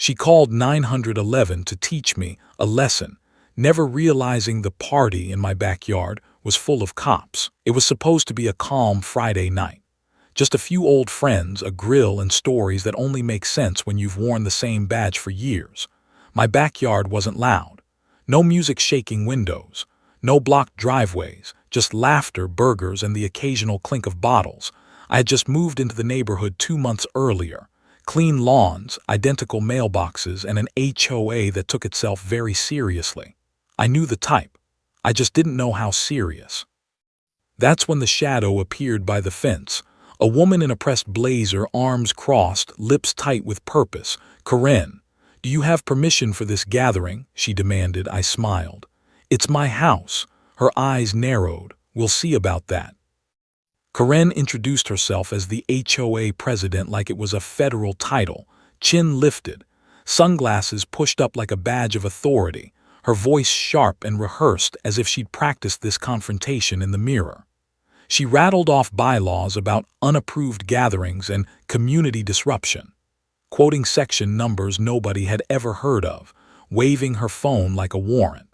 She called 911 to teach me a lesson, never realizing the party in my backyard was full of cops. It was supposed to be a calm Friday night. Just a few old friends, a grill, and stories that only make sense when you've worn the same badge for years. My backyard wasn't loud. No music shaking windows. No blocked driveways. Just laughter, burgers, and the occasional clink of bottles. I had just moved into the neighborhood 2 months earlier. Clean lawns, identical mailboxes, and an HOA that took itself very seriously. I knew the type. I just didn't know how serious. That's when the shadow appeared by the fence. A woman in a pressed blazer, arms crossed, lips tight with purpose. "Karen, do you have permission for this gathering?" she demanded. I smiled. "It's my house." Her eyes narrowed. "We'll see about that." Karen introduced herself as the HOA president like it was a federal title, chin lifted, sunglasses pushed up like a badge of authority, her voice sharp and rehearsed as if she'd practiced this confrontation in the mirror. She rattled off bylaws about unapproved gatherings and community disruption, quoting section numbers nobody had ever heard of, waving her phone like a warrant.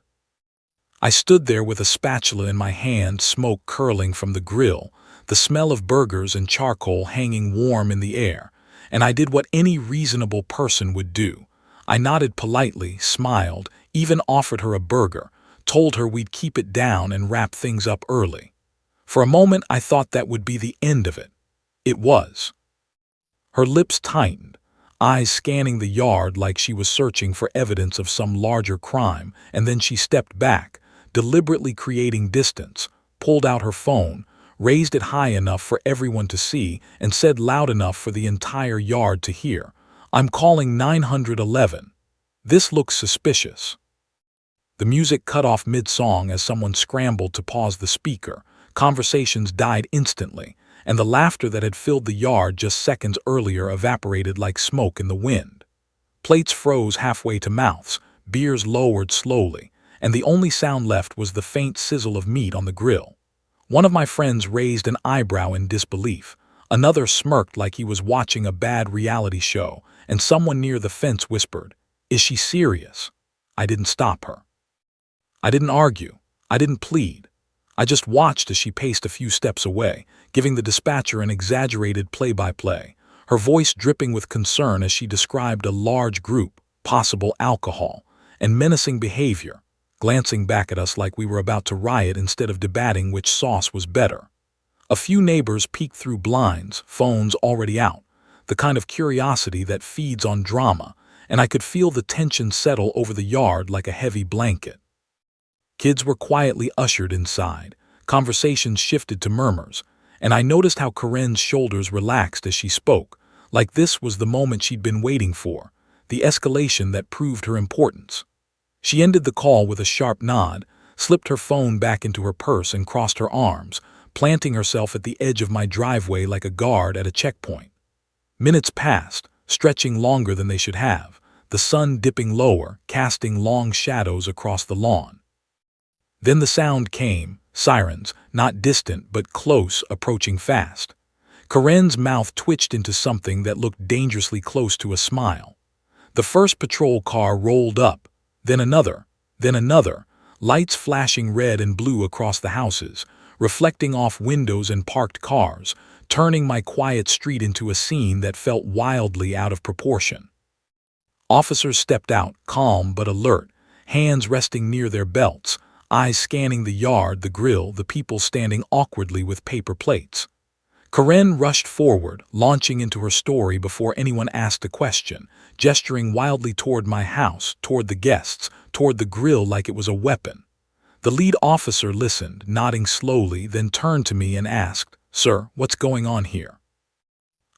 I stood there with a spatula in my hand, smoke curling from the grill, the smell of burgers and charcoal hanging warm in the air, and I did what any reasonable person would do. I nodded politely, smiled, even offered her a burger, told her we'd keep it down and wrap things up early. For a moment I thought that would be the end of it. It was. Her lips tightened, eyes scanning the yard like she was searching for evidence of some larger crime, and then she stepped back, deliberately creating distance, pulled out her phone, raised it high enough for everyone to see, and said loud enough for the entire yard to hear, "I'm calling 911. This looks suspicious." The music cut off mid-song as someone scrambled to pause the speaker. Conversations died instantly, and the laughter that had filled the yard just seconds earlier evaporated like smoke in the wind. Plates froze halfway to mouths, beers lowered slowly, and the only sound left was the faint sizzle of meat on the grill. One of my friends raised an eyebrow in disbelief. Another smirked like he was watching a bad reality show, and someone near the fence whispered, "Is she serious?" I didn't stop her. I didn't argue. I didn't plead. I just watched as she paced a few steps away, giving the dispatcher an exaggerated play-by-play, her voice dripping with concern as she described a large group, possible alcohol, and menacing behavior, glancing back at us like we were about to riot instead of debating which sauce was better. A few neighbors peeked through blinds, phones already out, the kind of curiosity that feeds on drama, and I could feel the tension settle over the yard like a heavy blanket. Kids were quietly ushered inside, conversations shifted to murmurs, and I noticed how Karen's shoulders relaxed as she spoke, like this was the moment she'd been waiting for, the escalation that proved her importance. She ended the call with a sharp nod, slipped her phone back into her purse and crossed her arms, planting herself at the edge of my driveway like a guard at a checkpoint. Minutes passed, stretching longer than they should have, the sun dipping lower, casting long shadows across the lawn. Then the sound came, sirens, not distant but close, approaching fast. Karen's mouth twitched into something that looked dangerously close to a smile. The first patrol car rolled up, then another, lights flashing red and blue across the houses, reflecting off windows and parked cars, turning my quiet street into a scene that felt wildly out of proportion. Officers stepped out, calm but alert, hands resting near their belts, eyes scanning the yard, the grill, the people standing awkwardly with paper plates. Karen rushed forward, launching into her story before anyone asked a question, gesturing wildly toward my house, toward the guests, toward the grill like it was a weapon. The lead officer listened, nodding slowly, then turned to me and asked, "Sir, what's going on here?"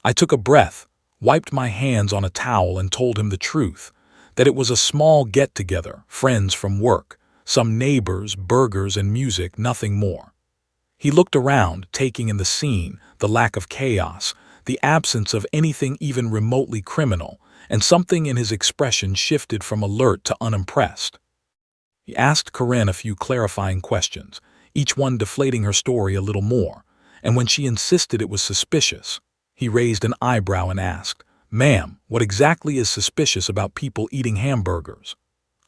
I took a breath, wiped my hands on a towel and told him the truth, that it was a small get-together, friends from work, some neighbors, burgers, and music, nothing more. He looked around, taking in the scene, the lack of chaos, the absence of anything even remotely criminal, and something in his expression shifted from alert to unimpressed. He asked Karen a few clarifying questions, each one deflating her story a little more, and when she insisted it was suspicious, he raised an eyebrow and asked, "Ma'am, what exactly is suspicious about people eating hamburgers?"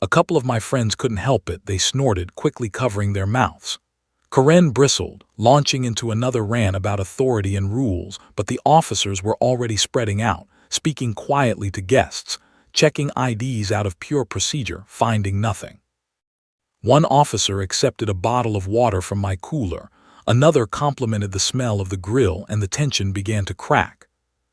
A couple of my friends couldn't help it. They snorted, quickly covering their mouths. Karen bristled, launching into another rant about authority and rules, but the officers were already spreading out, speaking quietly to guests, checking IDs out of pure procedure, finding nothing. One officer accepted a bottle of water from my cooler, another complimented the smell of the grill, and the tension began to crack.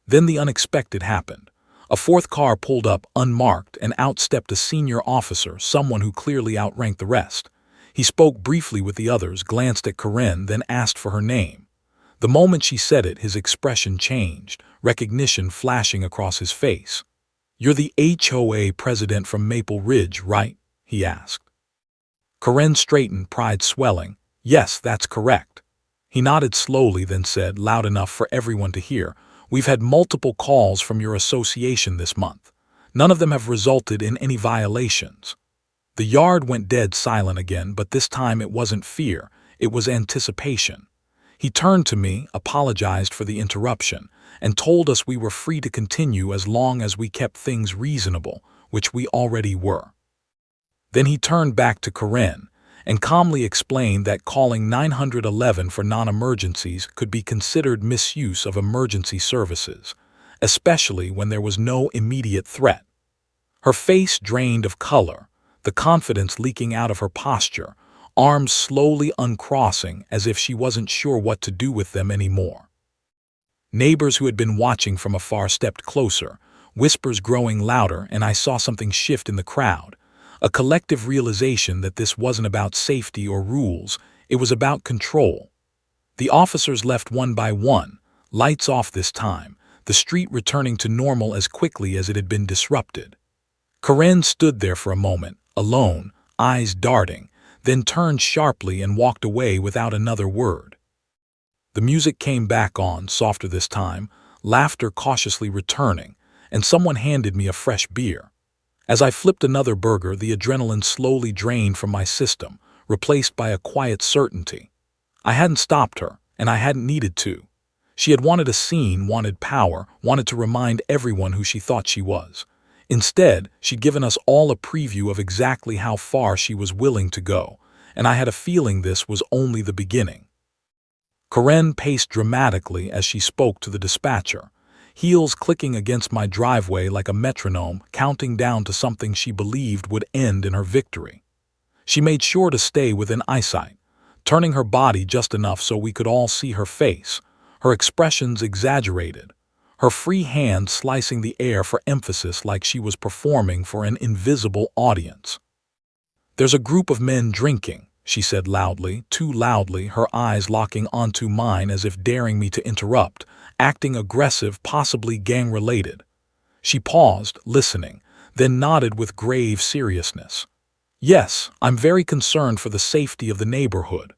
Then the unexpected happened. A fourth car pulled up unmarked and out stepped a senior officer, someone who clearly outranked the rest. He spoke briefly with the others, glanced at Karen, then asked for her name. The moment she said it, his expression changed, recognition flashing across his face. "You're the HOA president from Maple Ridge, right?" he asked. Karen straightened, pride swelling. "Yes, that's correct." He nodded slowly, then said, loud enough for everyone to hear, "We've had multiple calls from your association this month. None of them have resulted in any violations." The yard went dead silent again, but this time it wasn't fear, it was anticipation. He turned to me, apologized for the interruption, and told us we were free to continue as long as we kept things reasonable, which we already were. Then he turned back to Karen and calmly explained that calling 911 for non-emergencies could be considered misuse of emergency services, especially when there was no immediate threat. Her face drained of color, the confidence leaking out of her posture, arms slowly uncrossing as if she wasn't sure what to do with them anymore. Neighbors who had been watching from afar stepped closer, whispers growing louder, and I saw something shift in the crowd. A collective realization that this wasn't about safety or rules, it was about control. The officers left one by one, lights off this time, the street returning to normal as quickly as it had been disrupted. Karen stood there for a moment, alone, eyes darting, then turned sharply and walked away without another word. The music came back on, softer this time, laughter cautiously returning, and someone handed me a fresh beer. As I flipped another burger, the adrenaline slowly drained from my system, replaced by a quiet certainty. I hadn't stopped her, and I hadn't needed to. She had wanted a scene, wanted power, wanted to remind everyone who she thought she was. Instead, she'd given us all a preview of exactly how far she was willing to go, and I had a feeling this was only the beginning. Karen paced dramatically as she spoke to the dispatcher, heels clicking against my driveway like a metronome, counting down to something she believed would end in her victory. She made sure to stay within eyesight, turning her body just enough so we could all see her face, her expressions exaggerated, her free hand slicing the air for emphasis like she was performing for an invisible audience. "There's a group of men drinking," she said loudly, too loudly, her eyes locking onto mine as if daring me to interrupt, acting aggressive, possibly gang-related. She paused, listening, then nodded with grave seriousness. "Yes, I'm very concerned for the safety of the neighborhood."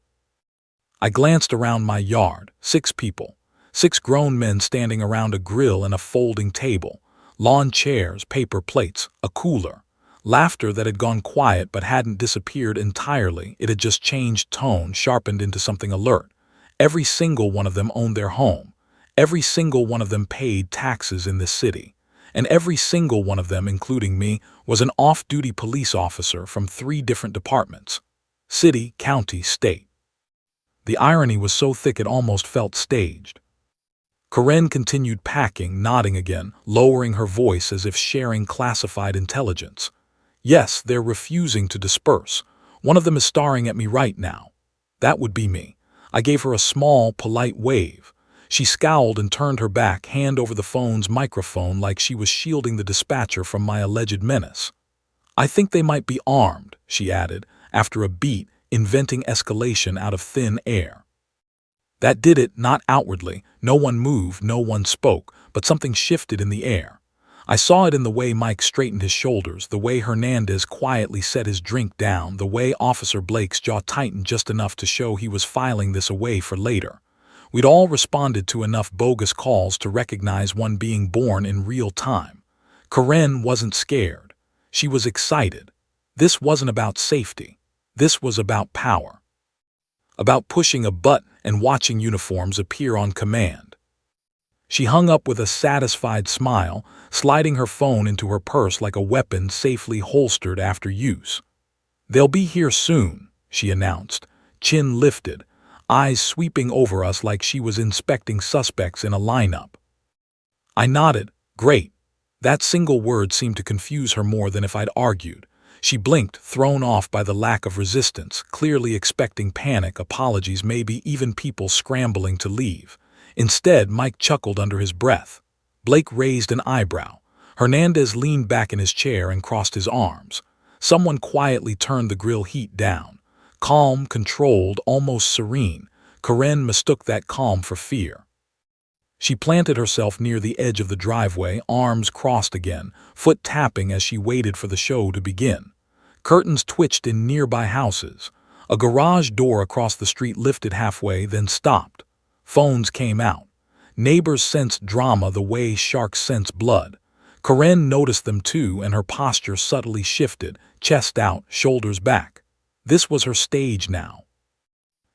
I glanced around my yard, 6 people, 6 grown men standing around a grill and a folding table, lawn chairs, paper plates, a cooler. Laughter that had gone quiet but hadn't disappeared entirely, it had just changed tone, sharpened into something alert. Every single one of them owned their home. Every single one of them paid taxes in this city. And every single one of them, including me, was an off-duty police officer from 3 different departments: city, county, state. The irony was so thick it almost felt staged. Karen continued packing, nodding again, lowering her voice as if sharing classified intelligence. "Yes, they're refusing to disperse. One of them is staring at me right now." That would be me. I gave her a small, polite wave. She scowled and turned her back, hand over the phone's microphone like she was shielding the dispatcher from my alleged menace. "I think they might be armed," she added, after a beat, inventing escalation out of thin air. That did it, not outwardly. No one moved, no one spoke, but something shifted in the air. I saw it in the way Mike straightened his shoulders, the way Hernandez quietly set his drink down, the way Officer Blake's jaw tightened just enough to show he was filing this away for later. We'd all responded to enough bogus calls to recognize one being born in real time. Karen wasn't scared. She was excited. This wasn't about safety. This was about power. About pushing a button and watching uniforms appear on command. She hung up with a satisfied smile, sliding her phone into her purse like a weapon safely holstered after use. "They'll be here soon," she announced, chin lifted, eyes sweeping over us like she was inspecting suspects in a lineup. I nodded. Great. That single word seemed to confuse her more than if I'd argued. She blinked, thrown off by the lack of resistance, clearly expecting panic, apologies, maybe even people scrambling to leave. Instead, Mike chuckled under his breath. Blake raised an eyebrow. Hernandez leaned back in his chair and crossed his arms. Someone quietly turned the grill heat down. Calm, controlled, almost serene. Karen mistook that calm for fear. She planted herself near the edge of the driveway, arms crossed again, foot tapping as she waited for the show to begin. Curtains twitched in nearby houses. A garage door across the street lifted halfway, then stopped. Phones came out. Neighbors sensed drama the way sharks sense blood. Karen noticed them too, and her posture subtly shifted, chest out, shoulders back. This was her stage now.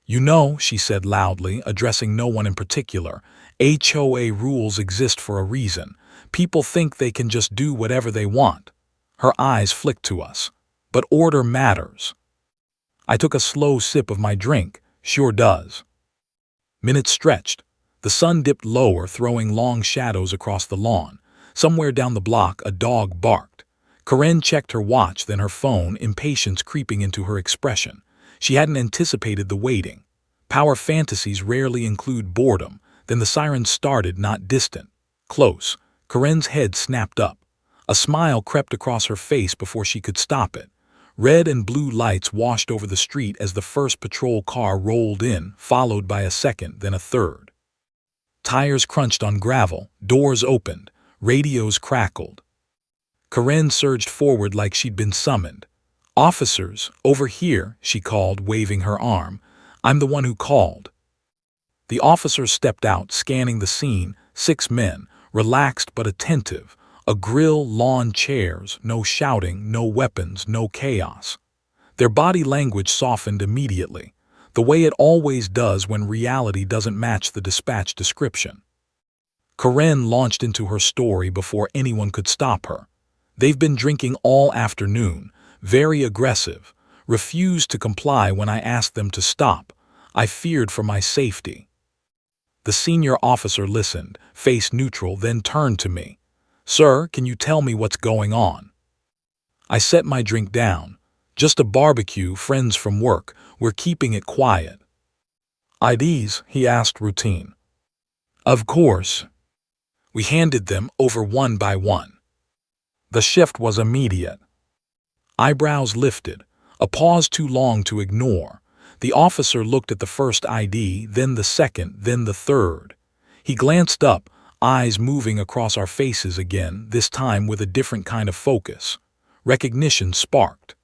"You know," she said loudly, addressing no one in particular, "HOA rules exist for a reason. People think they can just do whatever they want." Her eyes flicked to us. "But order matters." I took a slow sip of my drink. "Sure does." Minutes stretched. The sun dipped lower, throwing long shadows across the lawn. Somewhere down the block, a dog barked. Karen checked her watch, then her phone, impatience creeping into her expression. She hadn't anticipated the waiting. Power fantasies rarely include boredom. Then the sirens started, not distant. Close. Karen's head snapped up. A smile crept across her face before she could stop it. Red and blue lights washed over the street as the first patrol car rolled in, followed by a second, then a third. Tires crunched on gravel, doors opened, radios crackled. Karen surged forward like she'd been summoned. "Officers, over here," she called, waving her arm. "I'm the one who called." The officers stepped out, scanning the scene, 6 men, relaxed but attentive. A grill, lawn chairs, no shouting, no weapons, no chaos. Their body language softened immediately, the way it always does when reality doesn't match the dispatch description. Karen launched into her story before anyone could stop her. "They've been drinking all afternoon, very aggressive, refused to comply when I asked them to stop. I feared for my safety." The senior officer listened, face neutral, then turned to me. "Sir, can you tell me what's going on?" I set my drink down. "Just a barbecue, friends from work. We're keeping it quiet." "IDs?" he asked, routine. "Of course." We handed them over one by one. The shift was immediate. Eyebrows lifted, a pause too long to ignore. The officer looked at the first ID, then the second, then the third. He glanced up, eyes moving across our faces again, this time with a different kind of focus. Recognition sparked.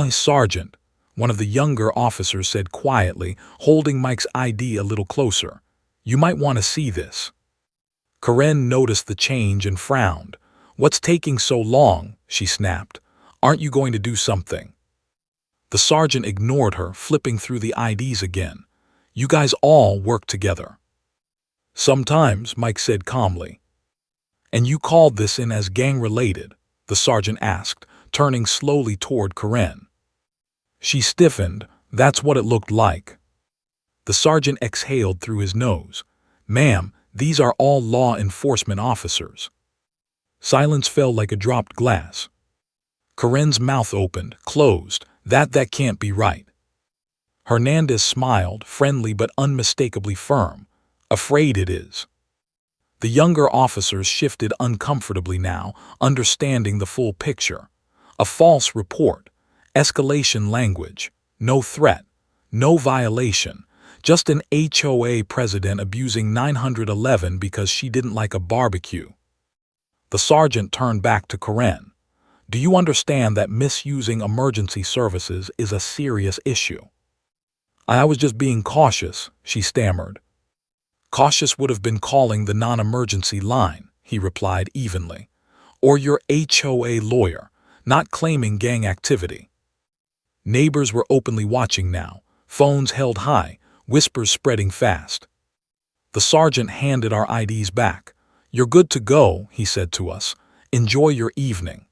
Sergeant," one of the younger officers said quietly, holding Mike's ID a little closer. "You might want to see this." Karen noticed the change and frowned. "What's taking so long?" she snapped. "Aren't you going to do something?" The sergeant ignored her, flipping through the IDs again. "You guys all work together." "Sometimes," Mike said calmly. "And you called this in as gang-related?" the sergeant asked, turning slowly toward Karen. She stiffened. "That's what it looked like." The sergeant exhaled through his nose. "Ma'am, these are all law enforcement officers." Silence fell like a dropped glass. Karen's mouth opened, closed. That can't be right." Hernandez smiled, friendly but unmistakably firm. "Afraid it is." The younger officers shifted uncomfortably now, understanding the full picture. A false report, escalation language, no threat, no violation, just an HOA president abusing 911 because she didn't like a barbecue. The sergeant turned back to Karen. "Do you understand that misusing emergency services is a serious issue?" "I was just being cautious," she stammered. "Cautious would have been calling the non-emergency line," he replied evenly. "Or your HOA lawyer, not claiming gang activity." Neighbors were openly watching now, phones held high, whispers spreading fast. The sergeant handed our IDs back. "You're good to go," he said to us. "Enjoy your evening."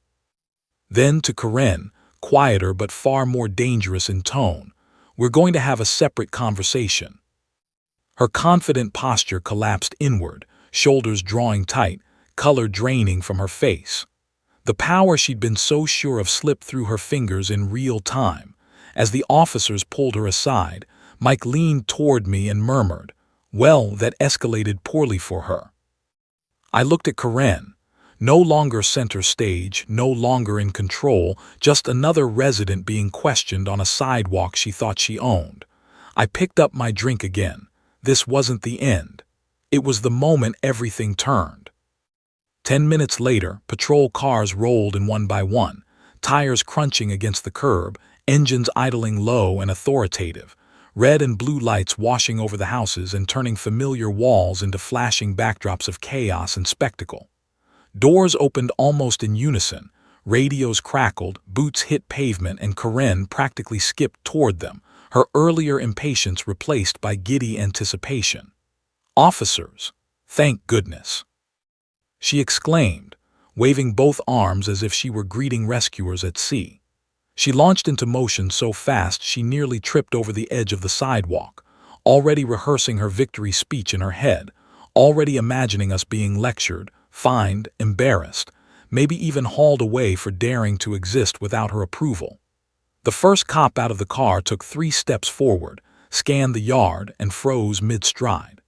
Then to Karen, quieter but far more dangerous in tone, "We're going to have a separate conversation." Her confident posture collapsed inward, shoulders drawing tight, color draining from her face. The power she'd been so sure of slipped through her fingers in real time. As the officers pulled her aside, Mike leaned toward me and murmured, "Well, that escalated poorly for her." I looked at Karen. No longer center stage, no longer in control, just another resident being questioned on a sidewalk she thought she owned. I picked up my drink again. This wasn't the end. It was the moment everything turned. 10 minutes later, patrol cars rolled in one by one, tires crunching against the curb, engines idling low and authoritative, red and blue lights washing over the houses and turning familiar walls into flashing backdrops of chaos and spectacle. Doors opened almost in unison, radios crackled, boots hit pavement, and Karen practically skipped toward them, her earlier impatience replaced by giddy anticipation. "Officers! Thank goodness!" she exclaimed, waving both arms as if she were greeting rescuers at sea. She launched into motion so fast she nearly tripped over the edge of the sidewalk, already rehearsing her victory speech in her head, already imagining us being lectured, fined, embarrassed, maybe even hauled away for daring to exist without her approval. The first cop out of the car took 3 steps forward, scanned the yard, and froze mid-stride.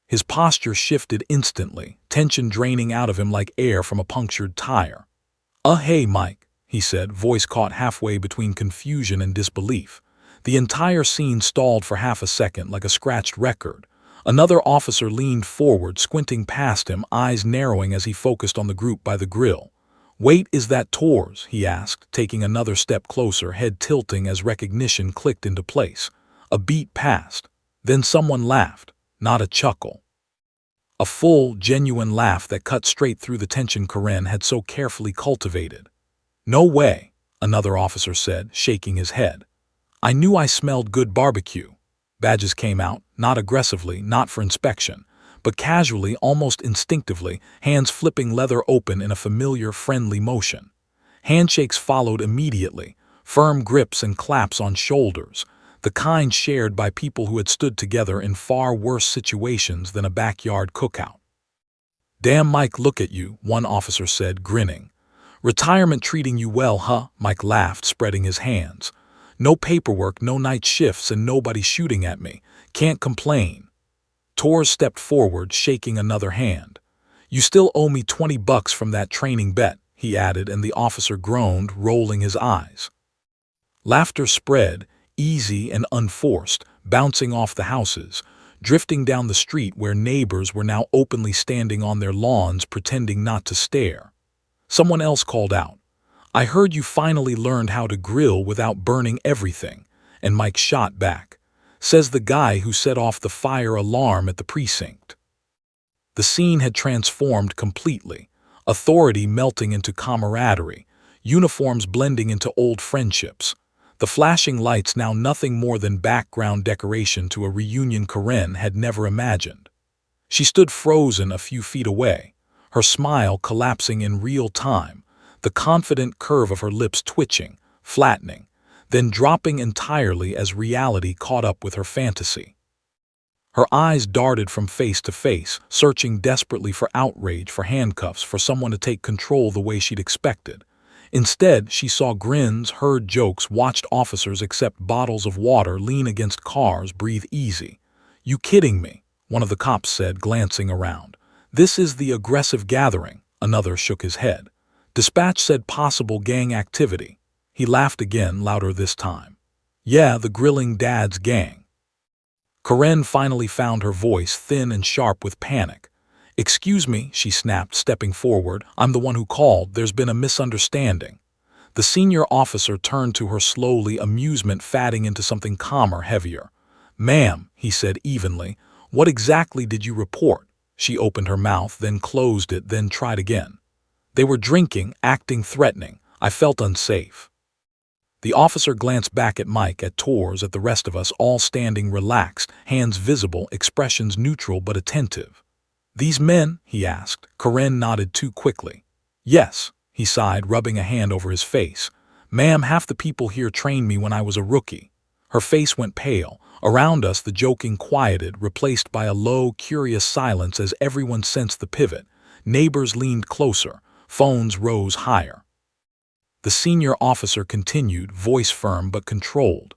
His posture shifted instantly, tension draining out of him like air from a punctured tire. Hey, Mike," he said, voice caught halfway between confusion and disbelief. The entire scene stalled for half a second like a scratched record. Another officer leaned forward, squinting past him, eyes narrowing as he focused on the group by the grill. "Wait, is that Tors?" he asked, taking another step closer, head tilting as recognition clicked into place. A beat passed. Then someone laughed, not a chuckle. A full, genuine laugh that cut straight through the tension Karen had so carefully cultivated. "No way," another officer said, shaking his head. "I knew I smelled good barbecue." Badges came out, not aggressively, not for inspection, but casually, almost instinctively, hands flipping leather open in a familiar, friendly motion. Handshakes followed immediately, firm grips and claps on shoulders, the kind shared by people who had stood together in far worse situations than a backyard cookout. "Damn, Mike, look at you," one officer said, grinning. "Retirement treating you well, huh?" Mike laughed, spreading his hands. "No paperwork, no night shifts, and nobody shooting at me. Can't complain." Tors stepped forward, shaking another hand. "You still owe me $20 from that training bet," he added, and the officer groaned, rolling his eyes. Laughter spread, easy and unforced, bouncing off the houses, drifting down the street where neighbors were now openly standing on their lawns pretending not to stare. Someone else called out, "I heard you finally learned how to grill without burning everything," and Mike shot back, "Says the guy who set off the fire alarm at the precinct." The scene had transformed completely, authority melting into camaraderie, uniforms blending into old friendships. The flashing lights now nothing more than background decoration to a reunion Karen had never imagined. She stood frozen a few feet away, her smile collapsing in real time, the confident curve of her lips twitching, flattening, then dropping entirely as reality caught up with her fantasy. Her eyes darted from face to face, searching desperately for outrage, for handcuffs, for someone to take control the way she'd expected. Instead, she saw grins, heard jokes, watched officers accept bottles of water, lean against cars, breathe easy. "You kidding me?" one of the cops said, glancing around. "This is the aggressive gathering," another shook his head. Dispatch said possible gang activity. He laughed again, louder this time. "Yeah, the grilling dad's gang." Karen finally found her voice, thin and sharp with panic. "Excuse me," she snapped, stepping forward. "I'm the one who called. There's been a misunderstanding." The senior officer turned to her slowly, amusement fading into something calmer, heavier. "Ma'am," he said evenly, "what exactly did you report?" She opened her mouth, then closed it, then tried again. "They were drinking, acting threatening. I felt unsafe." The officer glanced back at Mike, at Tors, at the rest of us, all standing relaxed, hands visible, expressions neutral but attentive. "These men?" he asked. Karen nodded too quickly. "Yes," he sighed, rubbing a hand over his face. "Ma'am, half the people here trained me when I was a rookie." Her face went pale. Around us the joking quieted, replaced by a low, curious silence as everyone sensed the pivot. Neighbors leaned closer. Phones rose higher. The senior officer continued, voice firm but controlled.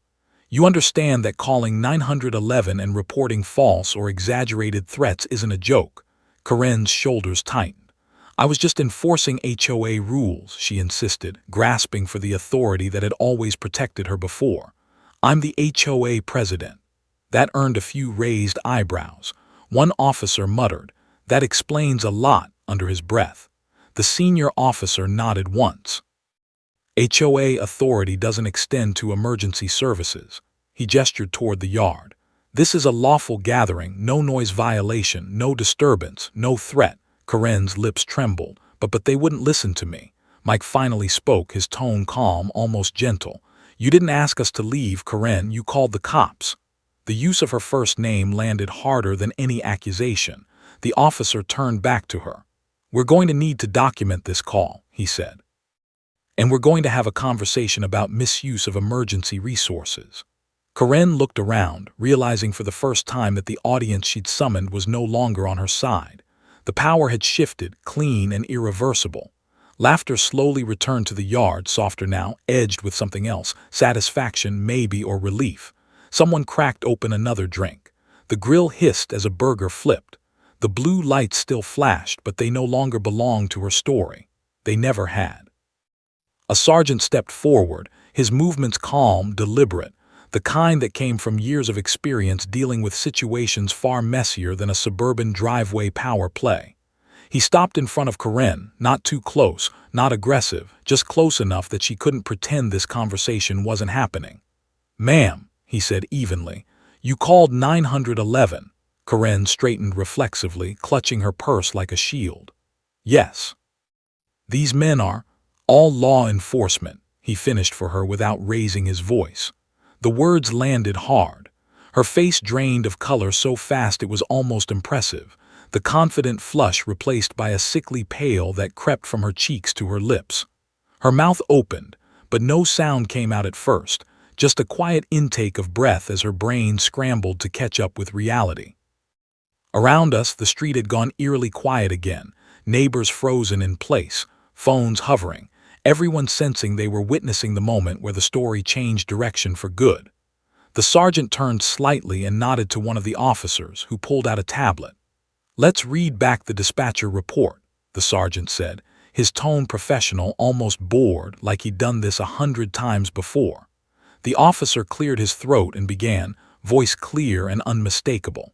"You understand that calling 911 and reporting false or exaggerated threats isn't a joke." Karen's shoulders tightened. "I was just enforcing HOA rules," she insisted, grasping for the authority that had always protected her before. "I'm the HOA president." That earned a few raised eyebrows. One officer muttered, "That explains a lot," under his breath. The senior officer nodded once. "HOA authority doesn't extend to emergency services." He gestured toward the yard. "This is a lawful gathering, no noise violation, no disturbance, no threat." Karen's lips trembled, but they wouldn't listen to me. Mike finally spoke, his tone calm, almost gentle. "You didn't ask us to leave, Karen, you called the cops." The use of her first name landed harder than any accusation. The officer turned back to her. "We're going to need to document this call," he said. "And we're going to have a conversation about misuse of emergency resources." Karen looked around, realizing for the first time that the audience she'd summoned was no longer on her side. The power had shifted, clean and irreversible. Laughter slowly returned to the yard, softer now, edged with something else, satisfaction maybe, or relief. Someone cracked open another drink. The grill hissed as a burger flipped. The blue lights still flashed, but they no longer belonged to her story. They never had. A sergeant stepped forward, his movements calm, deliberate, the kind that came from years of experience dealing with situations far messier than a suburban driveway power play. He stopped in front of Karen, not too close, not aggressive, just close enough that she couldn't pretend this conversation wasn't happening. "Ma'am," he said evenly, "you called 911. Karen straightened reflexively, clutching her purse like a shield. "Yes. These men are all law enforcement," he finished for her without raising his voice. The words landed hard. Her face drained of color so fast it was almost impressive, the confident flush replaced by a sickly pale that crept from her cheeks to her lips. Her mouth opened, but no sound came out at first, just a quiet intake of breath as her brain scrambled to catch up with reality. Around us, the street had gone eerily quiet again, neighbors frozen in place, phones hovering, everyone sensing they were witnessing the moment where the story changed direction for good. The sergeant turned slightly and nodded to one of the officers, who pulled out a tablet. "Let's read back the dispatcher report," the sergeant said, his tone professional, almost bored, like he'd done this 100 times before. The officer cleared his throat and began, voice clear and unmistakable.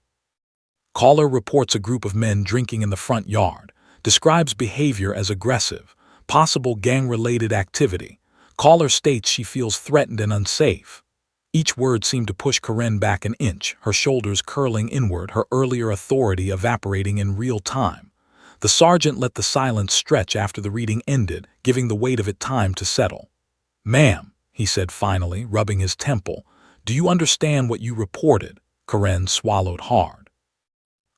"Caller reports a group of men drinking in the front yard, describes behavior as aggressive, possible gang-related activity. Caller states she feels threatened and unsafe." Each word seemed to push Karen back an inch, her shoulders curling inward, her earlier authority evaporating in real time. The sergeant let the silence stretch after the reading ended, giving the weight of it time to settle. "Ma'am," he said finally, rubbing his temple, "do you understand what you reported?" Karen swallowed hard.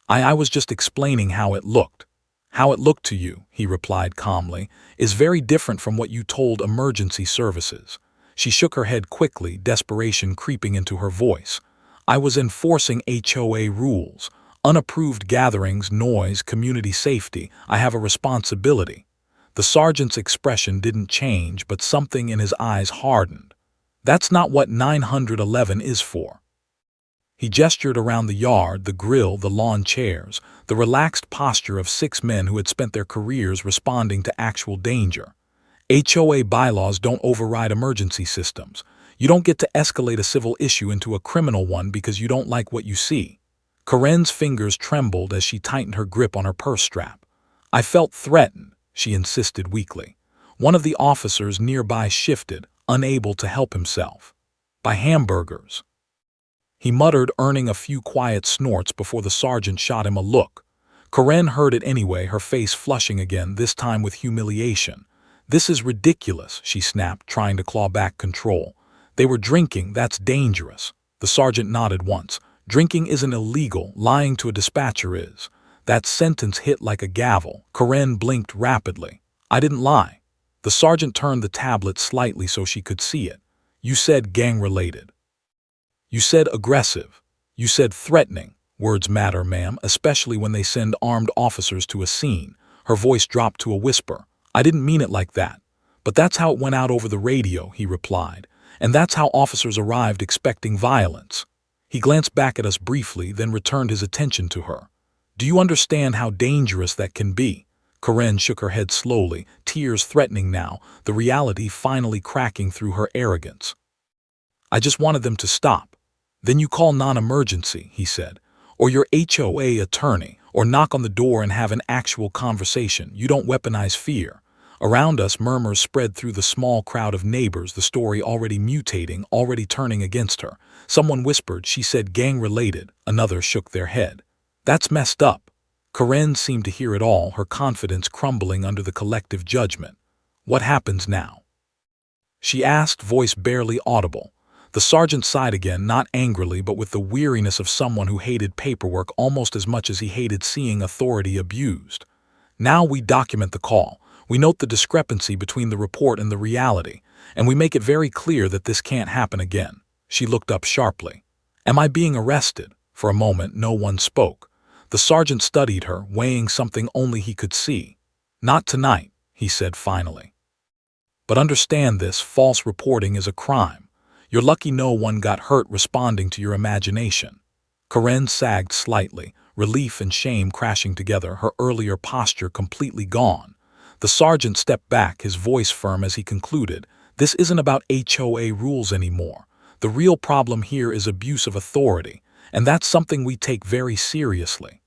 I was just explaining how it looked." "How it looked to you," he replied calmly, "is very different from what you told emergency services." She shook her head quickly, desperation creeping into her voice. "I was enforcing HOA rules. Unapproved gatherings, noise, community safety. I have a responsibility." The sergeant's expression didn't change, but something in his eyes hardened. "That's not what 911 is for." He gestured around the yard, the grill, the lawn chairs, the relaxed posture of 6 men who had spent their careers responding to actual danger. HOA bylaws don't override emergency systems. You don't get to escalate a civil issue into a criminal one because you don't like what you see. Karen's fingers trembled as she tightened her grip on her purse strap. "I felt threatened," she insisted weakly. One of the officers nearby shifted, unable to help himself. "By hamburgers." He muttered, earning a few quiet snorts before the sergeant shot him a look. Karen heard it anyway, her face flushing again, this time with humiliation. "This is ridiculous," she snapped, trying to claw back control. "They were drinking, that's dangerous." The sergeant nodded once. "Drinking isn't illegal, lying to a dispatcher is." That sentence hit like a gavel. Karen blinked rapidly. "I didn't lie." The sergeant turned the tablet slightly so she could see it. "You said gang-related. You said aggressive. You said threatening. Words matter, ma'am, especially when they send armed officers to a scene." Her voice dropped to a whisper. "I didn't mean it like that. But that's how it went out over the radio," he replied. "And that's how officers arrived expecting violence." He glanced back at us briefly, then returned his attention to her. "Do you understand how dangerous that can be?" Karen shook her head slowly, tears threatening now, the reality finally cracking through her arrogance. "I just wanted them to stop." "Then you call non-emergency," he said, "or your HOA attorney, or knock on the door and have an actual conversation. You don't weaponize fear." Around us, murmurs spread through the small crowd of neighbors, the story already mutating, already turning against her. Someone whispered, "She said gang-related." Another shook their head. "That's messed up." Karen seemed to hear it all, her confidence crumbling under the collective judgment. "What happens now?" she asked, voice barely audible. The sergeant sighed again, not angrily but with the weariness of someone who hated paperwork almost as much as he hated seeing authority abused. "Now we document the call. We note the discrepancy between the report and the reality, and we make it very clear that this can't happen again." She looked up sharply. "Am I being arrested?" For a moment, no one spoke. The sergeant studied her, weighing something only he could see. "Not tonight," he said finally. "But understand this, false reporting is a crime. You're lucky no one got hurt responding to your imagination." Karen sagged slightly, relief and shame crashing together, her earlier posture completely gone. The sergeant stepped back, his voice firm as he concluded, "This isn't about HOA rules anymore. The real problem here is abuse of authority, and that's something we take very seriously."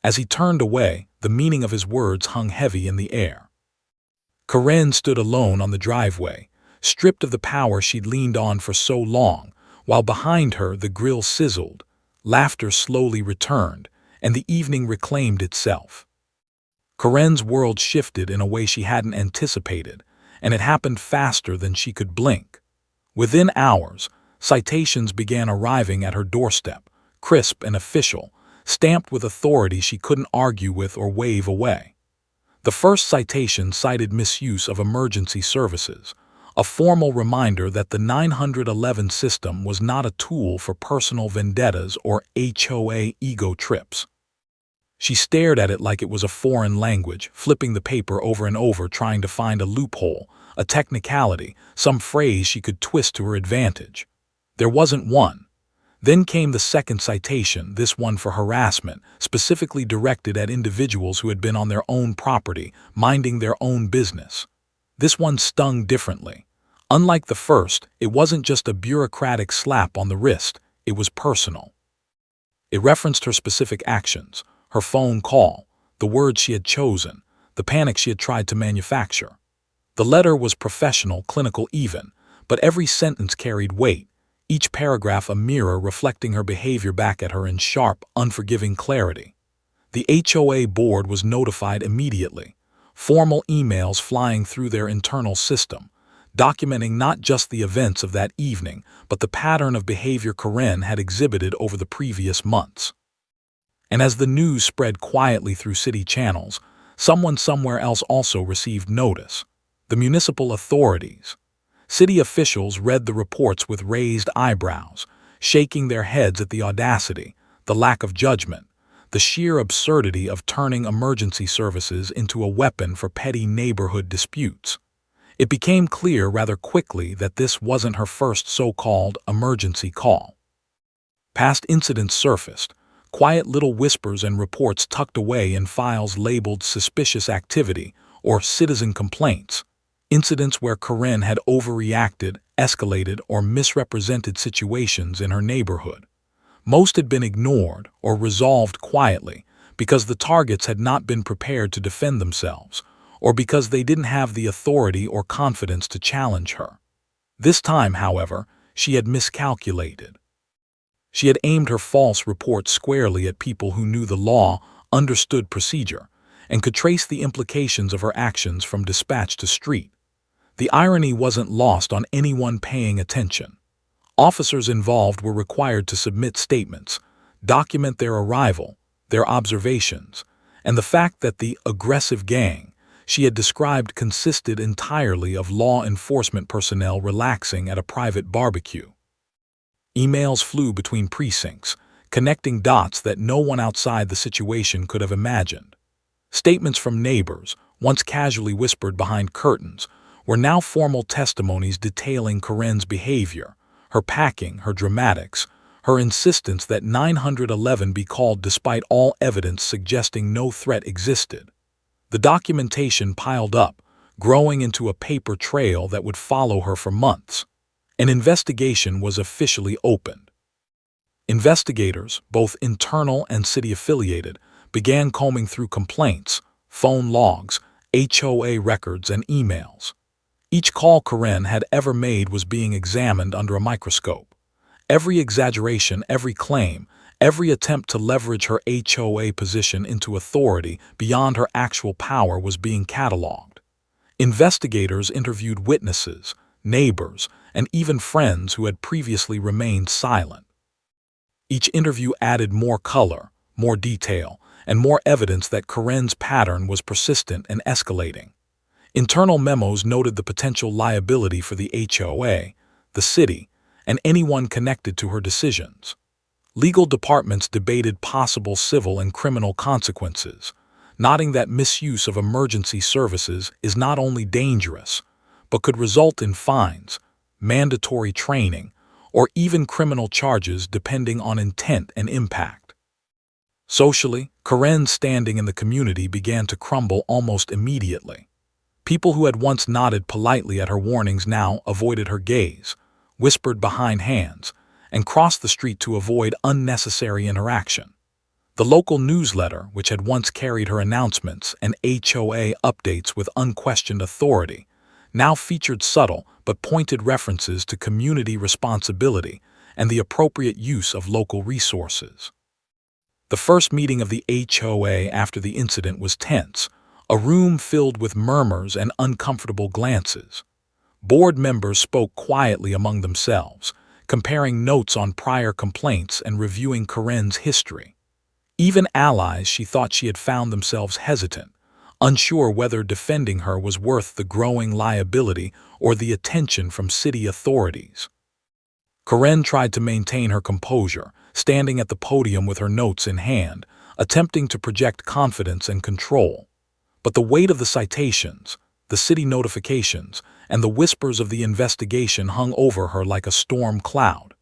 As he turned away, the meaning of his words hung heavy in the air. Karen stood alone on the driveway, stripped of the power she'd leaned on for so long, while behind her the grill sizzled, laughter slowly returned, and the evening reclaimed itself. Karen's world shifted in a way she hadn't anticipated, and it happened faster than she could blink. Within hours, citations began arriving at her doorstep, crisp and official, stamped with authority she couldn't argue with or wave away. The first citation cited misuse of emergency services, a formal reminder that the 911 system was not a tool for personal vendettas or HOA ego trips. She stared at it like it was a foreign language, flipping the paper over and over, trying to find a loophole, a technicality, some phrase she could twist to her advantage. There wasn't one. Then came the second citation, this one for harassment, specifically directed at individuals who had been on their own property, minding their own business. This one stung differently. Unlike the first, it wasn't just a bureaucratic slap on the wrist, it was personal. It referenced her specific actions, her phone call, the words she had chosen, the panic she had tried to manufacture. The letter was professional, clinical even, but every sentence carried weight, each paragraph a mirror reflecting her behavior back at her in sharp, unforgiving clarity. The HOA board was notified immediately, formal emails flying through their internal system, documenting not just the events of that evening, but the pattern of behavior Karen had exhibited over the previous months. And as the news spread quietly through city channels, someone somewhere else also received notice. The municipal authorities. City officials read the reports with raised eyebrows, shaking their heads at the audacity, the lack of judgment, the sheer absurdity of turning emergency services into a weapon for petty neighborhood disputes. It became clear rather quickly that this wasn't her first so-called emergency call. Past incidents surfaced, quiet little whispers and reports tucked away in files labeled suspicious activity or citizen complaints, incidents where Karen had overreacted, escalated, or misrepresented situations in her neighborhood. Most had been ignored or resolved quietly because the targets had not been prepared to defend themselves, or because they didn't have the authority or confidence to challenge her. This time, however, she had miscalculated. She had aimed her false report squarely at people who knew the law, understood procedure, and could trace the implications of her actions from dispatch to street. The irony wasn't lost on anyone paying attention. Officers involved were required to submit statements, document their arrival, their observations, and the fact that the aggressive gang she had described consisted entirely of law enforcement personnel relaxing at a private barbecue. Emails flew between precincts, connecting dots that no one outside the situation could have imagined. Statements from neighbors, once casually whispered behind curtains, were now formal testimonies detailing Corinne's behavior, her packing, her dramatics, her insistence that 911 be called despite all evidence suggesting no threat existed. The documentation piled up, growing into a paper trail that would follow her for months. An investigation was officially opened. Investigators, both internal and city-affiliated, began combing through complaints, phone logs, HOA records, and emails. Each call Corinne had ever made was being examined under a microscope. Every exaggeration, every claim, every attempt to leverage her HOA position into authority beyond her actual power was being cataloged. Investigators interviewed witnesses, neighbors, and even friends who had previously remained silent. Each interview added more color, more detail, and more evidence that Corinne's pattern was persistent and escalating. Internal memos noted the potential liability for the HOA, the city, and anyone connected to her decisions. Legal departments debated possible civil and criminal consequences, noting that misuse of emergency services is not only dangerous, but could result in fines, mandatory training, or even criminal charges depending on intent and impact. Socially, Corinne's standing in the community began to crumble almost immediately. People who had once nodded politely at her warnings now avoided her gaze, whispered behind hands, and crossed the street to avoid unnecessary interaction. The local newsletter, which had once carried her announcements and HOA updates with unquestioned authority, now featured subtle but pointed references to community responsibility and the appropriate use of local resources. The first meeting of the HOA after the incident was tense, a room filled with murmurs and uncomfortable glances. Board members spoke quietly among themselves, comparing notes on prior complaints and reviewing Corinne's history. Even allies she thought she had found themselves hesitant, unsure whether defending her was worth the growing liability or the attention from city authorities. Corinne tried to maintain her composure, standing at the podium with her notes in hand, attempting to project confidence and control. But the weight of the citations, the city notifications, and the whispers of the investigation hung over her like a storm cloud.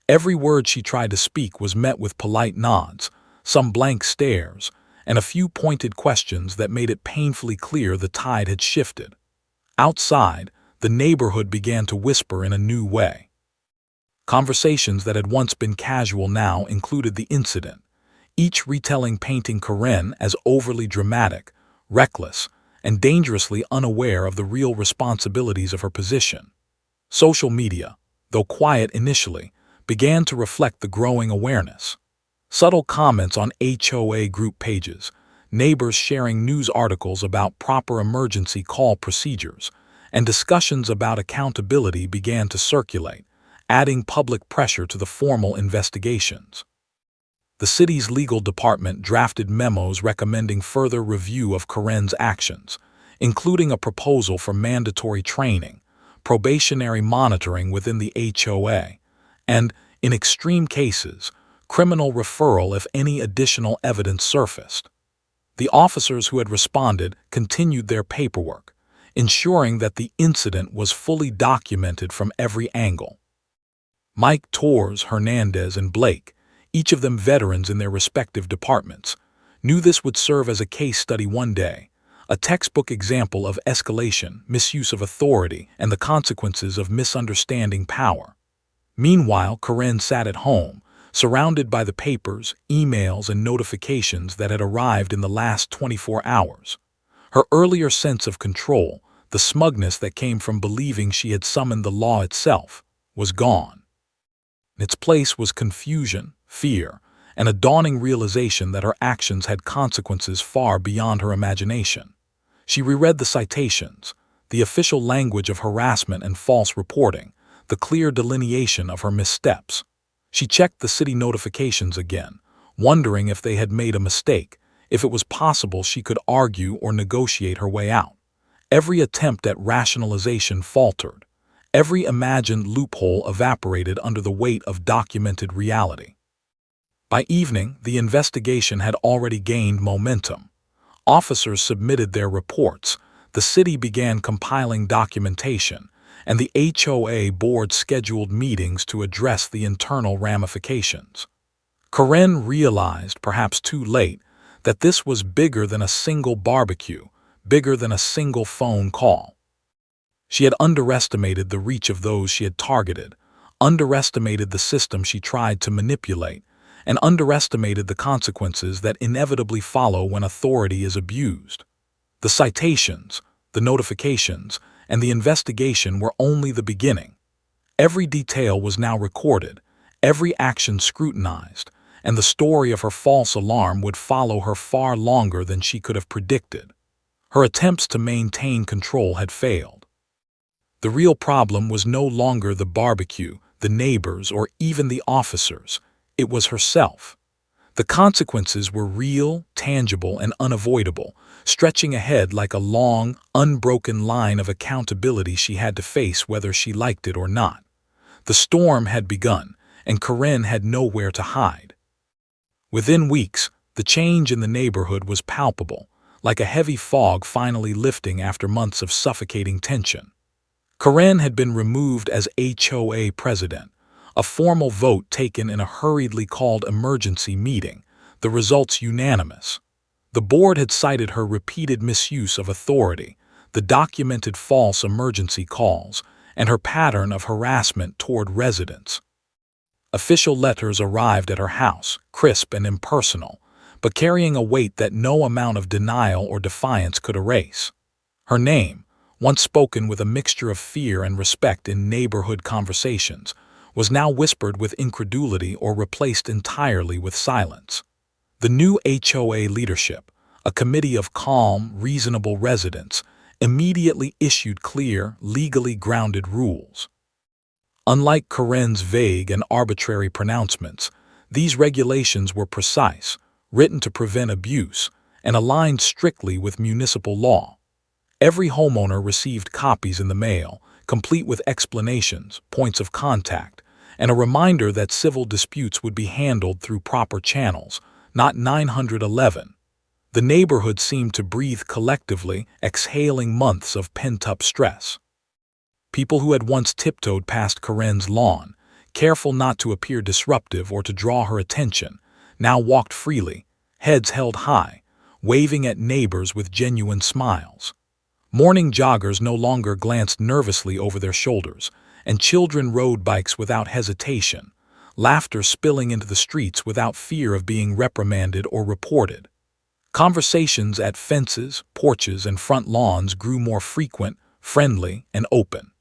Every word she tried to speak was met with polite nods, some blank stares, and a few pointed questions that made it painfully clear the tide had shifted. Outside, the neighborhood began to whisper in a new way. Conversations that had once been casual now included the incident, each retelling painting Corinne as overly dramatic, reckless, and dangerously unaware of the real responsibilities of her position. Social media, though quiet initially, began to reflect the growing awareness. Subtle comments on HOA group pages, neighbors sharing news articles about proper emergency call procedures, and discussions about accountability began to circulate, adding public pressure to the formal investigations. The city's legal department drafted memos recommending further review of Corinne's actions, including a proposal for mandatory training, probationary monitoring within the HOA, and, in extreme cases, criminal referral if any additional evidence surfaced. The officers who had responded continued their paperwork, ensuring that the incident was fully documented from every angle. Mike, Torres, Hernandez, and Blake, each of them veterans in their respective departments, knew this would serve as a case study one day, a textbook example of escalation, misuse of authority, and the consequences of misunderstanding power. Meanwhile, Corinne sat at home, surrounded by the papers, emails, and notifications that had arrived in the last 24 hours. Her earlier sense of control, the smugness that came from believing she had summoned the law itself, was gone. In its place was confusion, fear, and a dawning realization that her actions had consequences far beyond her imagination. She reread the citations, the official language of harassment and false reporting, the clear delineation of her missteps. She checked the city notifications again, wondering if they had made a mistake, if it was possible she could argue or negotiate her way out. Every attempt at rationalization faltered. Every imagined loophole evaporated under the weight of documented reality. By evening, the investigation had already gained momentum. Officers submitted their reports, the city began compiling documentation, and the HOA board scheduled meetings to address the internal ramifications. Karen realized, perhaps too late, that this was bigger than a single barbecue, bigger than a single phone call. She had underestimated the reach of those she had targeted, underestimated the system she tried to manipulate, and underestimated the consequences that inevitably follow when authority is abused. The citations, the notifications, and the investigation were only the beginning. Every detail was now recorded, every action scrutinized, and the story of her false alarm would follow her far longer than she could have predicted. Her attempts to maintain control had failed. The real problem was no longer the barbecue, the neighbors, or even the officers. It was herself. The consequences were real, tangible, and unavoidable, stretching ahead like a long, unbroken line of accountability she had to face whether she liked it or not. The storm had begun, and Karen had nowhere to hide. Within weeks, the change in the neighborhood was palpable, like a heavy fog finally lifting after months of suffocating tension. Karen had been removed as HOA president, a formal vote taken in a hurriedly called emergency meeting, the results unanimous. The board had cited her repeated misuse of authority, the documented false emergency calls, and her pattern of harassment toward residents. Official letters arrived at her house, crisp and impersonal, but carrying a weight that no amount of denial or defiance could erase. Her name, once spoken with a mixture of fear and respect in neighborhood conversations, was now whispered with incredulity or replaced entirely with silence. The new HOA leadership, a committee of calm, reasonable residents, immediately issued clear, legally grounded rules. Unlike Karen's vague and arbitrary pronouncements, these regulations were precise, written to prevent abuse, and aligned strictly with municipal law. Every homeowner received copies in the mail, complete with explanations, points of contact, and a reminder that civil disputes would be handled through proper channels, not 911. The neighborhood seemed to breathe collectively, exhaling months of pent-up stress. People who had once tiptoed past Karen's lawn, careful not to appear disruptive or to draw her attention, now walked freely, heads held high, waving at neighbors with genuine smiles. Morning joggers no longer glanced nervously over their shoulders, and children rode bikes without hesitation, laughter spilling into the streets without fear of being reprimanded or reported. Conversations at fences, porches, and front lawns grew more frequent, friendly, and open.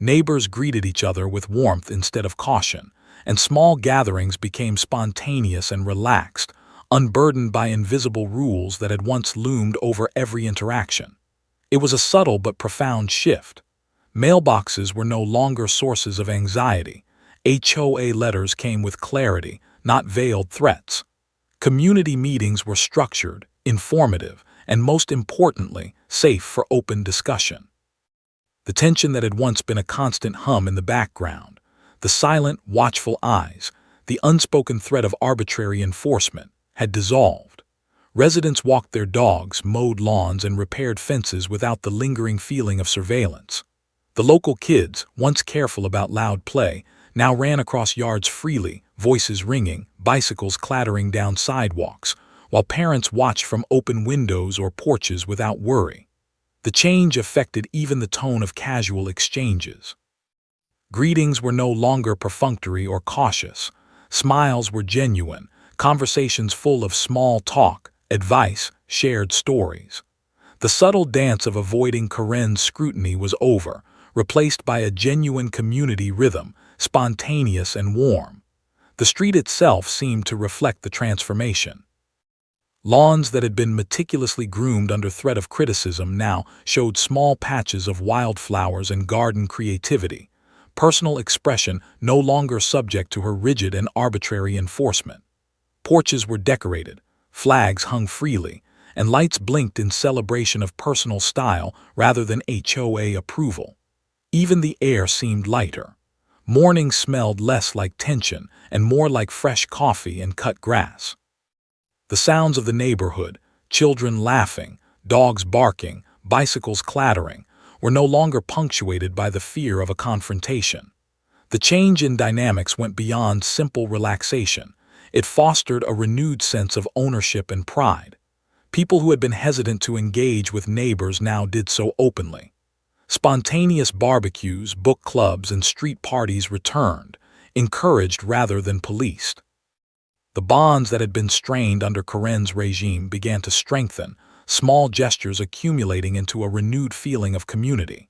Neighbors greeted each other with warmth instead of caution, and small gatherings became spontaneous and relaxed, unburdened by invisible rules that had once loomed over every interaction. It was a subtle but profound shift. Mailboxes were no longer sources of anxiety. HOA letters came with clarity, not veiled threats. Community meetings were structured, informative, and most importantly, safe for open discussion. The tension that had once been a constant hum in the background, the silent, watchful eyes, the unspoken threat of arbitrary enforcement, had dissolved. Residents walked their dogs, mowed lawns, and repaired fences without the lingering feeling of surveillance. The local kids, once careful about loud play, now ran across yards freely, voices ringing, bicycles clattering down sidewalks, while parents watched from open windows or porches without worry. The change affected even the tone of casual exchanges. Greetings were no longer perfunctory or cautious. Smiles were genuine, conversations full of small talk, advice, shared stories. The subtle dance of avoiding Karen's scrutiny was over, replaced by a genuine community rhythm, spontaneous and warm. The street itself seemed to reflect the transformation. Lawns that had been meticulously groomed under threat of criticism now showed small patches of wildflowers and garden creativity, personal expression no longer subject to her rigid and arbitrary enforcement. Porches were decorated, flags hung freely, and lights blinked in celebration of personal style rather than HOA approval. Even the air seemed lighter. Morning smelled less like tension and more like fresh coffee and cut grass. The sounds of the neighborhood, children laughing, dogs barking, bicycles clattering, were no longer punctuated by the fear of a confrontation. The change in dynamics went beyond simple relaxation. It fostered a renewed sense of ownership and pride. People who had been hesitant to engage with neighbors now did so openly. Spontaneous barbecues, book clubs, and street parties returned, encouraged rather than policed. The bonds that had been strained under Karen's regime began to strengthen, small gestures accumulating into a renewed feeling of community.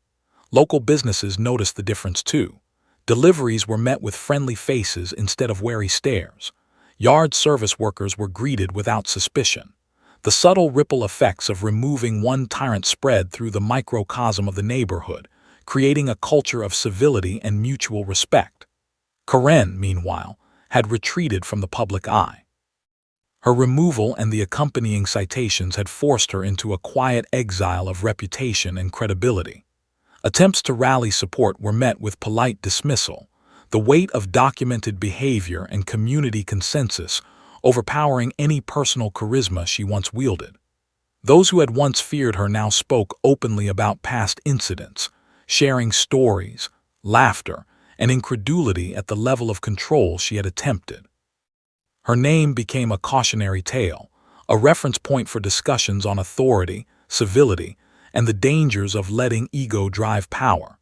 Local businesses noticed the difference too. Deliveries were met with friendly faces instead of wary stares. Yard service workers were greeted without suspicion. The subtle ripple effects of removing one tyrant spread through the microcosm of the neighborhood, creating a culture of civility and mutual respect. Karen, meanwhile, had retreated from the public eye. Her removal and the accompanying citations had forced her into a quiet exile of reputation and credibility. Attempts to rally support were met with polite dismissal, the weight of documented behavior and community consensus overpowering any personal charisma she once wielded. Those who had once feared her now spoke openly about past incidents, sharing stories, laughter, and incredulity at the level of control she had attempted. Her name became a cautionary tale, a reference point for discussions on authority, civility, and the dangers of letting ego drive power.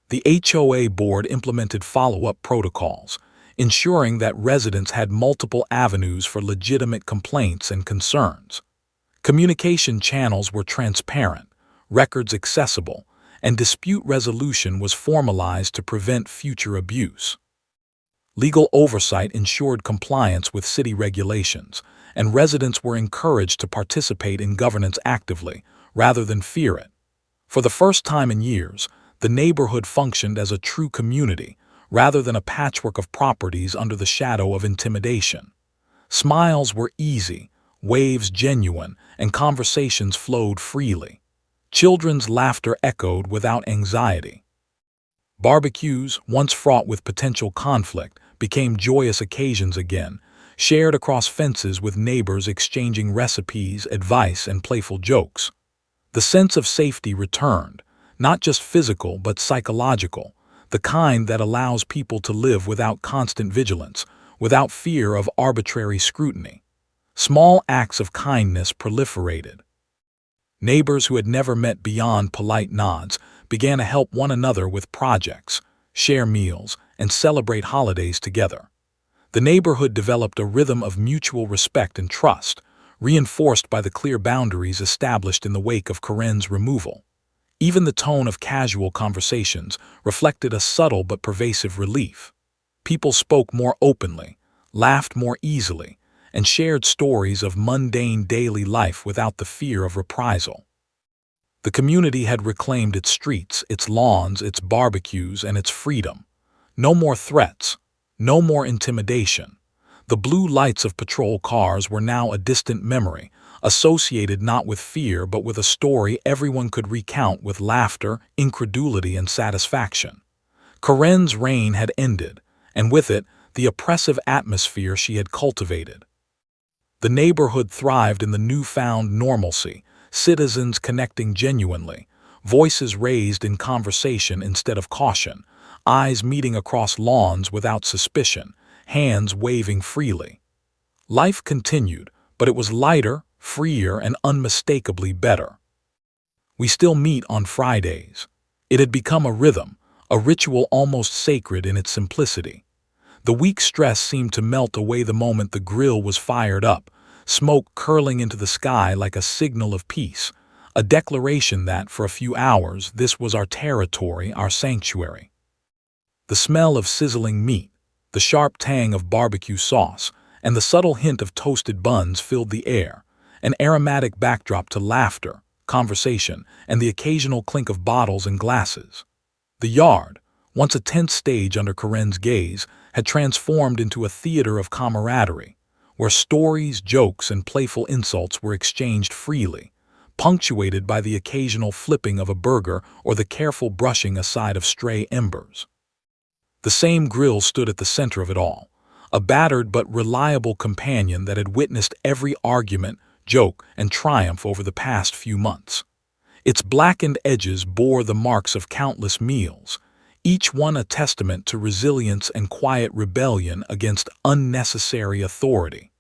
The HOA board implemented follow-up protocols, ensuring that residents had multiple avenues for legitimate complaints and concerns. Communication channels were transparent, records accessible, and dispute resolution was formalized to prevent future abuse. Legal oversight ensured compliance with city regulations, and residents were encouraged to participate in governance actively, rather than fear it. For the first time in years, the neighborhood functioned as a true community, rather than a patchwork of properties under the shadow of intimidation. Smiles were easy, waves genuine, and conversations flowed freely. Children's laughter echoed without anxiety. Barbecues, once fraught with potential conflict, became joyous occasions again, shared across fences with neighbors exchanging recipes, advice, and playful jokes. The sense of safety returned, not just physical but psychological, the kind that allows people to live without constant vigilance, without fear of arbitrary scrutiny. Small acts of kindness proliferated. Neighbors who had never met beyond polite nods began to help one another with projects, share meals, and celebrate holidays together. The neighborhood developed a rhythm of mutual respect and trust, reinforced by the clear boundaries established in the wake of Karen's removal. Even the tone of casual conversations reflected a subtle but pervasive relief. People spoke more openly, laughed more easily, and shared stories of mundane daily life without the fear of reprisal. The community had reclaimed its streets, its lawns, its barbecues, and its freedom. No more threats, no more intimidation. The blue lights of patrol cars were now a distant memory, associated not with fear but with a story everyone could recount with laughter, incredulity, and satisfaction. Karen's reign had ended, and with it, the oppressive atmosphere she had cultivated. The neighborhood thrived in the newfound normalcy, citizens connecting genuinely, voices raised in conversation instead of caution, eyes meeting across lawns without suspicion, hands waving freely. Life continued, but it was lighter, freer, and unmistakably better. We still meet on Fridays. It had become a rhythm, a ritual almost sacred in its simplicity. The week's stress seemed to melt away the moment the grill was fired up, smoke curling into the sky like a signal of peace, a declaration that, for a few hours, this was our territory, our sanctuary. The smell of sizzling meat, the sharp tang of barbecue sauce, and the subtle hint of toasted buns filled the air, an aromatic backdrop to laughter, conversation, and the occasional clink of bottles and glasses. The yard, once a tense stage under Corinne's gaze, had transformed into a theater of camaraderie, where stories, jokes, and playful insults were exchanged freely, punctuated by the occasional flipping of a burger or the careful brushing aside of stray embers. The same grill stood at the center of it all, a battered but reliable companion that had witnessed every argument, joke, and triumph over the past few months. Its blackened edges bore the marks of countless meals, each one a testament to resilience and quiet rebellion against unnecessary authority.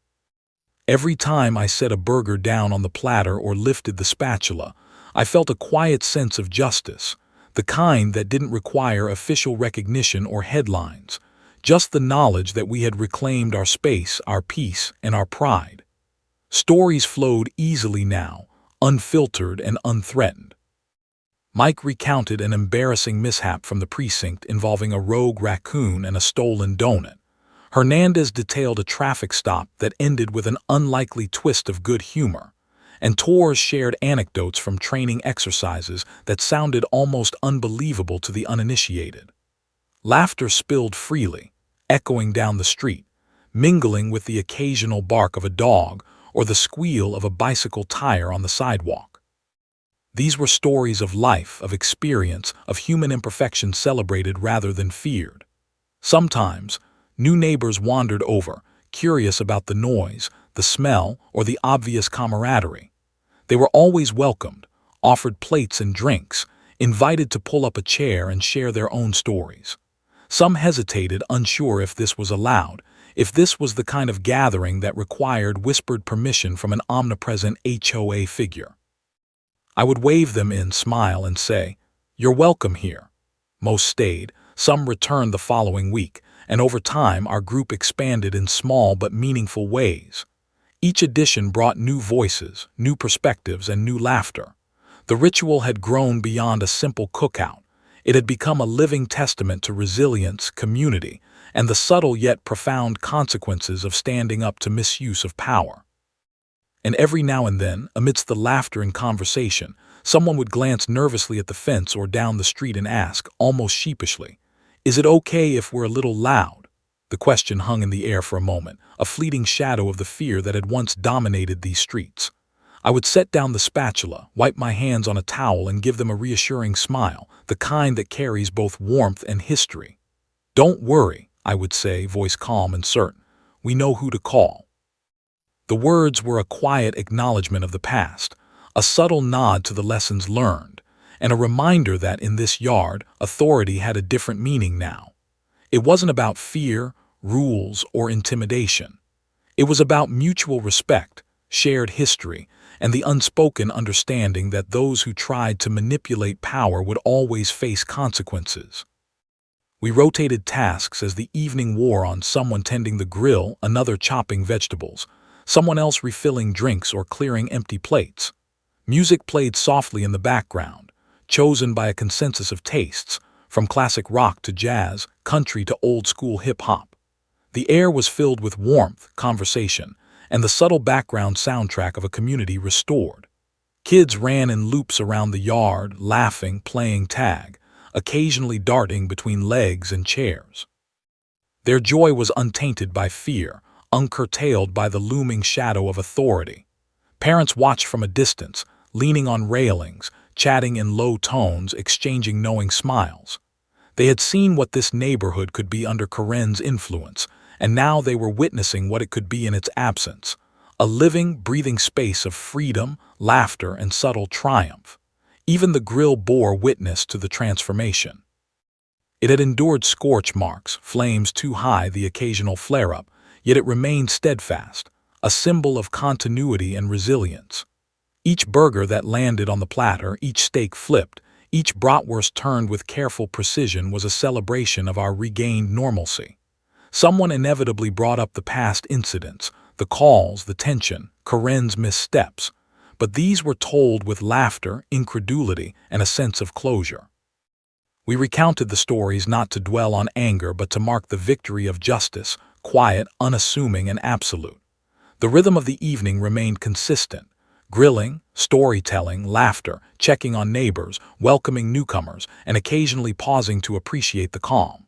Every time I set a burger down on the platter or lifted the spatula, I felt a quiet sense of justice, the kind that didn't require official recognition or headlines, just the knowledge that we had reclaimed our space, our peace, and our pride. Stories flowed easily now, unfiltered and unthreatened. Mike recounted an embarrassing mishap from the precinct involving a rogue raccoon and a stolen donut. Hernandez detailed a traffic stop that ended with an unlikely twist of good humor, and Torres shared anecdotes from training exercises that sounded almost unbelievable to the uninitiated. Laughter spilled freely, echoing down the street, mingling with the occasional bark of a dog or the squeal of a bicycle tire on the sidewalk. These were stories of life, of experience, of human imperfection celebrated rather than feared. Sometimes, new neighbors wandered over, curious about the noise, the smell, or the obvious camaraderie. They were always welcomed, offered plates and drinks, invited to pull up a chair and share their own stories. Some hesitated, unsure if this was allowed, if this was the kind of gathering that required whispered permission from an omnipresent HOA figure. I would wave them in, smile, and say, "You're welcome here." Most stayed, some returned the following week, and over time our group expanded in small but meaningful ways. Each addition brought new voices, new perspectives, and new laughter. The ritual had grown beyond a simple cookout. It had become a living testament to resilience, community, and the subtle yet profound consequences of standing up to misuse of power. And every now and then, amidst the laughter and conversation, someone would glance nervously at the fence or down the street and ask, almost sheepishly, "Is it okay if we're a little loud?" The question hung in the air for a moment, a fleeting shadow of the fear that had once dominated these streets. I would set down the spatula, wipe my hands on a towel, and give them a reassuring smile, the kind that carries both warmth and history. "Don't worry," I would say, voice calm and certain. "We know who to call." The words were a quiet acknowledgement of the past, a subtle nod to the lessons learned, and a reminder that in this yard, authority had a different meaning now. It wasn't about fear, rules, or intimidation. It was about mutual respect, shared history, and the unspoken understanding that those who tried to manipulate power would always face consequences. We rotated tasks as the evening wore on, someone tending the grill, another chopping vegetables, someone else refilling drinks or clearing empty plates. Music played softly in the background, chosen by a consensus of tastes, from classic rock to jazz, country to old-school hip-hop. The air was filled with warmth, conversation, and the subtle background soundtrack of a community restored. Kids ran in loops around the yard, laughing, playing tag, occasionally darting between legs and chairs. Their joy was untainted by fear, uncurtailed by the looming shadow of authority. Parents watched from a distance, leaning on railings, chatting in low tones, exchanging knowing smiles. They had seen what this neighborhood could be under Corinne's influence, and now they were witnessing what it could be in its absence, a living, breathing space of freedom, laughter, and subtle triumph. Even the grill bore witness to the transformation. It had endured scorch marks, flames too high, the occasional flare-up, yet it remained steadfast, a symbol of continuity and resilience. Each burger that landed on the platter, each steak flipped, each bratwurst turned with careful precision was a celebration of our regained normalcy. Someone inevitably brought up the past incidents, the calls, the tension, Corinne's missteps, but these were told with laughter, incredulity, and a sense of closure. We recounted the stories not to dwell on anger but to mark the victory of justice, quiet, unassuming, and absolute. The rhythm of the evening remained consistent, Grilling, storytelling, laughter, checking on neighbors, welcoming newcomers, and occasionally pausing to appreciate the calm.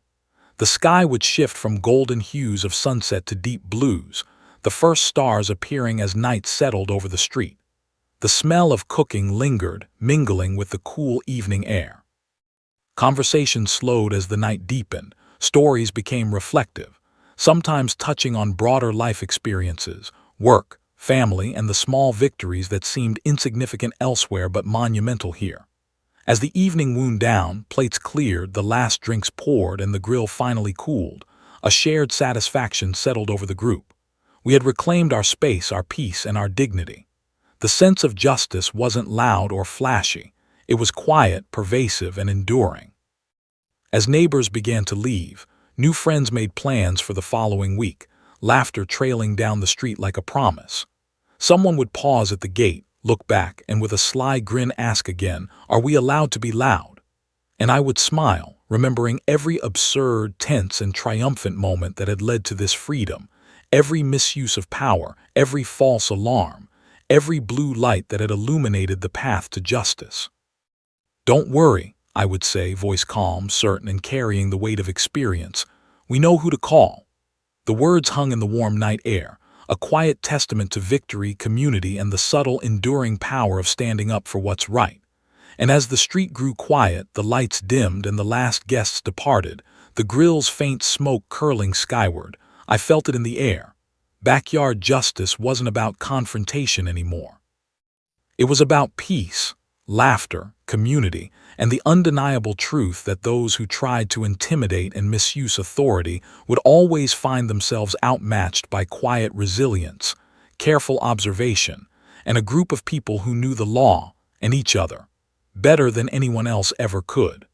The sky would shift from golden hues of sunset to deep blues, the first stars appearing as night settled over the street. The smell of cooking lingered, mingling with the cool evening air. Conversation slowed as the night deepened, stories became reflective, sometimes touching on broader life experiences, work, family, and the small victories that seemed insignificant elsewhere but monumental here. As the evening wound down, plates cleared, the last drinks poured, and the grill finally cooled, a shared satisfaction settled over the group. We had reclaimed our space, our peace, and our dignity. The sense of justice wasn't loud or flashy. It was quiet, pervasive, and enduring. As neighbors began to leave, new friends made plans for the following week, laughter trailing down the street like a promise. Someone would pause at the gate, look back, and with a sly grin ask again, "Are we allowed to be loud?" And I would smile, remembering every absurd, tense, and triumphant moment that had led to this freedom, every misuse of power, every false alarm, every blue light that had illuminated the path to justice. "Don't worry," I would say, voice calm, certain, and carrying the weight of experience. "We know who to call." The words hung in the warm night air, a quiet testament to victory, community, and the subtle, enduring power of standing up for what's right. And as the street grew quiet, the lights dimmed, and the last guests departed, the grill's faint smoke curling skyward, I felt it in the air. Backyard justice wasn't about confrontation anymore. It was about peace, laughter, community, and the undeniable truth that those who tried to intimidate and misuse authority would always find themselves outmatched by quiet resilience, careful observation, and a group of people who knew the law and each other better than anyone else ever could.